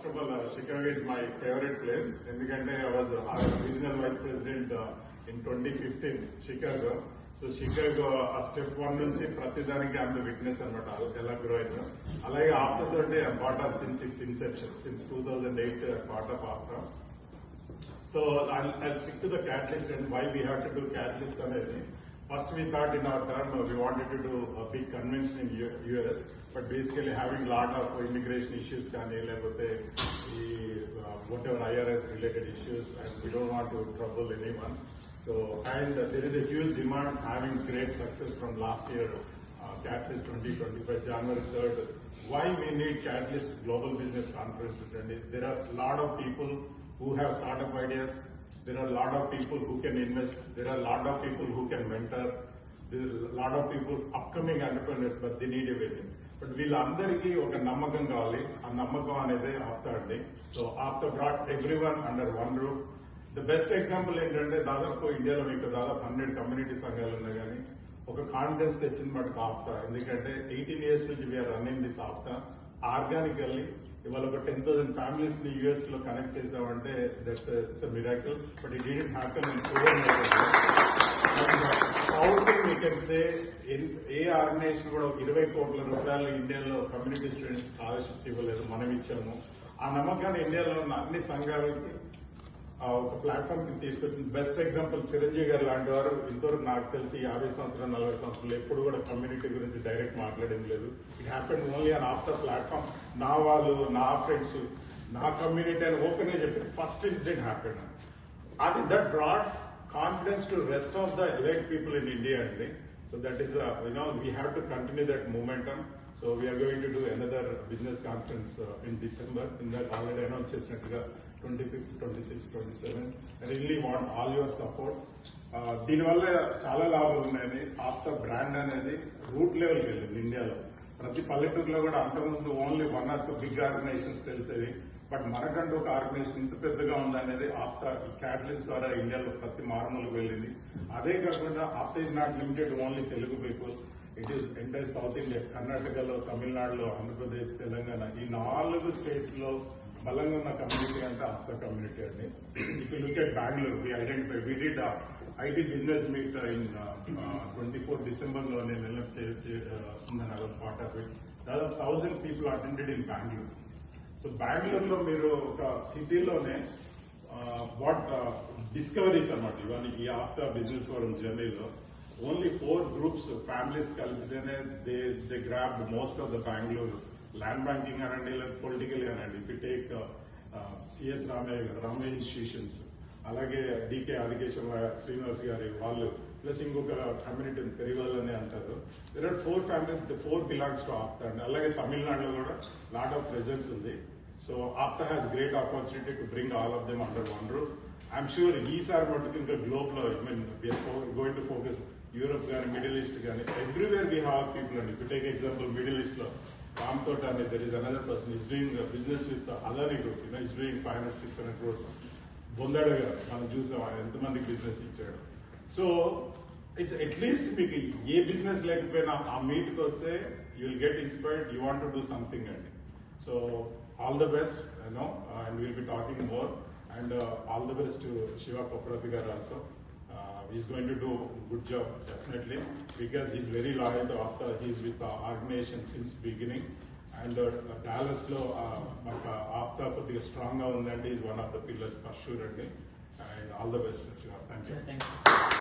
First of all, Chicago is my favorite place. ఎందుకంటే I was regional vice president in 2015 Chicago. So Chicago ఆ step 1 నుంచి ప్రతిదానికి I'm the witness అనమాట ఎలా grow అయిందో. అలాగే ఆప్తా తోటి part of since its inception since 2008 part of Apta. So I'll stick to the catalyst and why we have to do catalyst అనేది. First we thought in our term we wanted to do a big convention in US, but basically having lot of immigration issues కానీ లేకపోతే ఈ whatever IRS related issues, and we don't want to trouble anyone. So and there is a huge demand having great success from last year Catalyst 2025 January 3rd. Why we need Catalyst Global Business Conference? There are a lot of people who have startup ideas. There are a lot of people who can invest. There are a lot of people who can mentor. There are a lot of people, upcoming entrepreneurs, but they need everything. But వీళ్ళందరికీ ఒక నమ్మకం కావాలి. ఆ నమ్మకం అనేది ఆప్తా అండి. So Apta brought everyone under one roof. The best example ఏంటంటే దాదాపు ఇండియాలో మీకు దాదాపు 100 కమ్యూనిటీ సంఘాలు ఉన్నాయి, కానీ ఒక కాన్ఫిడెన్స్ తెచ్చింది మటుకు ఆప్తా. ఎందుకంటే 18 years నుంచి we are running this APTA organically. ఇవాళ ఒక 10,000 ఫ్యామిలీస్ ని యూఎస్ లో కనెక్ట్ చేసామంటే that's it's miracle. But it didn't happen in we can say a organization కూడా 20 కోట్ల రూపాయలు ఇండియాలో కమ్యూనిటీ స్టూడెంట్స్ స్కాలర్షిప్స్ ఇవ్వలేదు, మనం ఇచ్చాము. ఆ నమ్మకాన్ని ఇండియాలో ఉన్న అన్ని సంఘాలకి ఒక ప్లాట్ఫామ్ కి తీసుకొచ్చింది. బెస్ట్ ఎగ్జాంపుల్ చిరంజీవి గారు లాంటి వారు ఇంతవరకు నాకు తెలిసి 50 సంవత్సరాలు 40 సంవత్సరాలు ఎప్పుడు కూడా కమ్యూనిటీ గురించి డైరెక్ట్ మాట్లాడేది లేదు. It happen only on after platform. నా వాళ్ళు, నా ఫ్రెండ్స్, నా కమ్యూనిటీ అని ఓపెన్ గా చెప్పారు. ఫస్ట్ ఇన్సిడెంట్ హ్యాపెన్ అది that brought confidence to rest of the elite people in India అండి. So that is we have to continue that momentum. So we are going to do another business conference in December. In that already announced chesnatuga 25th, 26th, 27th. I really want all your support. దీని వల్ల చాలా లాభాలు ఉన్నాయని APTA brand అనేది route లెవెల్కి వెళ్ళింది ఇండియాలో. ప్రతి పల్లెటూరులో కూడా అంతకుముందు ఓన్లీ 1 or 2 బిగ్ ఆర్గనైజేషన్స్ తెలిసేవి, బట్ మనకంటూ ఒక ఆర్గనైజేషన్ ఇంత పెద్దగా ఉందనేది ఆప్తా ఈ క్యాటలిస్ట్ ద్వారా ఇండియాలో ప్రతి మారుమూలకు వెళ్ళింది. అదే కాకుండా Apta is not limited only Telugu people. It is entire south India, కర్ణాటకలో, తమిళనాడులో, ఆంధ్రప్రదేశ్, తెలంగాణ ఈ 4 స్టేట్స్ లో బలంగా ఉన్న కమ్యూనిటీ అంటే ఆప్తా కమ్యూనిటీ అండి. If you look at Bengaluru, we identify we did IT business meet in 24 December లో నేను వెళ్ళిన పార్ట్ ఆఫ్ ఇట్. దాదాపు 1000 people attended in Bengaluru. So బెంగళూరులో మీరు ఒక సిటీలోనే వాట్ డిస్కవరీస్ అన్నమాట ఇవన్నీ ఈ ఆఫ్టర్ బిజినెస్ ఫోరం జర్నీలో ఓన్లీ 4 గ్రూప్స్ ఫ్యామిలీస్ కలిపితేనే they grab most of the Bengaluru land banking అనండి, లేదా పొలిటికల్ అనండి. If you take CS Ramayya గారు, రామయ్య ఇన్స్టిట్యూషన్స్, అలాగే డికే ఆదికేశ్వర శ్రీనివాస్ గారి వాళ్ళు, ప్లస్ ఇంకొక కమ్యూనిటీ పెరిగల్ అని అంటారు. There are 4 families, the 4 belongs to Apta అండి. అలాగే తమిళనాడులో కూడా లాట్ ఆఫ్ ప్రెజెన్స్ ఉంది. So Apta has great opportunity to bring all of them under one roof. I'm sure ఈసారి మటుకు ఇంకా గ్లోబ్ లో గోయింగ్ టు ఫోకస్ యూరోప్ కానీ, మిడిల్ ఈస్ట్ కానీ, ఎవ్రీవేర్ వీ హ్యావ్ పీపుల్ అండి. If take example middle east లో రామ్ తోట అనే there is another person is doing business with Adani group, is doing 500-600 crores. Bondada గారు మనం చూసాం ఎంతమందికి బిజినెస్ ఇచ్చాడు. సో ఇట్స్ అట్లీస్ట్ మీకు ఏ బిజినెస్ లేకపోయినా ఆ మీట్కి వస్తే you will get inspired, you want to do something అండి. So all the best, and will be talking more, and all the best to Shiva Koprathi గారు also. He's going to do a good job definitely, because he's very loyal to Apta. He's with the organization since beginning, and Dallas lo maka Apta kodiga strong ga undandi is one of the pillars for sure, and all the best. Thank you.